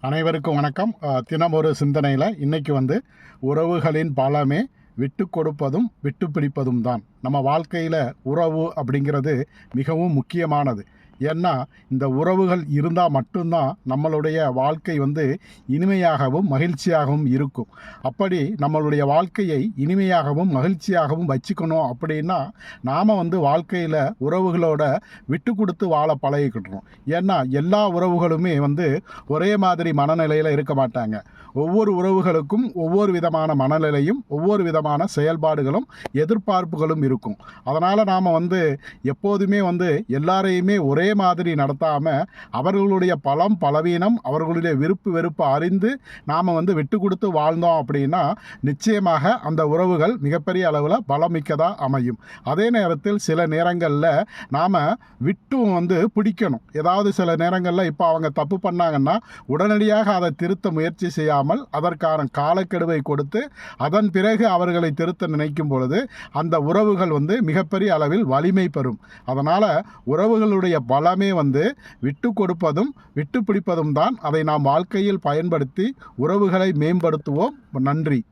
அனைவருக்கும் வணக்கம். தினம் ஒரு சிந்தனையில் இன்னைக்கு உறவுகளின் பலமே விட்டு கொடுப்பதும் விட்டு பிடிப்பதும் தான். நம்ம வாழ்க்கையில் உறவு அப்படிங்கிறது மிகவும் முக்கியமானது. ஏன்னா இந்த உறவுகள் இருந்தால் மட்டும்தான் நம்மளுடைய வாழ்க்கை இனிமையாகவும் மகிழ்ச்சியாகவும் இருக்கும். அப்படி நம்மளுடைய வாழ்க்கையை இனிமையாகவும் மகிழ்ச்சியாகவும் வச்சுக்கணும் அப்படின்னா நாம் வாழ்க்கையில் உறவுகளோட விட்டு கொடுத்து வாழ பழகிக்கிட்டுறோம். ஏன்னா எல்லா உறவுகளுமே ஒரே மாதிரி மனநிலையில் இருக்க மாட்டாங்க. ஒவ்வொரு உறவுகளுக்கும் ஒவ்வொரு விதமான மனநிலையும் ஒவ்வொரு விதமான செயல்பாடுகளும் எதிர்பார்ப்புகளும் இருக்கும். அதனால் நாம் எப்போதுமே எல்லாரையுமே ஒரே மாதிரி நடத்தாமல் அவர்களுடைய பலம் பலவீனம் அவர்களுடைய விருப்பு வெறுப்பு அறிந்து நாம் விட்டு கொடுத்து வாழ்ந்தோம் அப்படின்னா நிச்சயமாக அந்த உறவுகள் மிகப்பெரிய அளவில் பலமிக்கதாக அமையும். அதே நேரத்தில் சில நேரங்களில் நாம் விட்டும் பிடிக்கணும். ஏதாவது சில நேரங்களில் இப்போ அவங்க தப்பு பண்ணாங்கன்னா உடனடியாக அதை திருத்த முயற்சி செய்யாமல் அதற்கான காலக்கெடுவை கொடுத்து அதன் பிறகு அவர்களை திருத்த நினைக்கும் பொழுது அந்த உறவுகள் மிகப்பெரிய அளவில் வலிமை பெறும். அதனால் உறவுகளுடைய பலமே விட்டு கொடுப்பதும் விட்டு பிடிப்பதும் தான். அதை நாம் வாழ்க்கையில் பயன்படுத்தி உறவுகளை மேம்படுத்துவோம். நன்றி.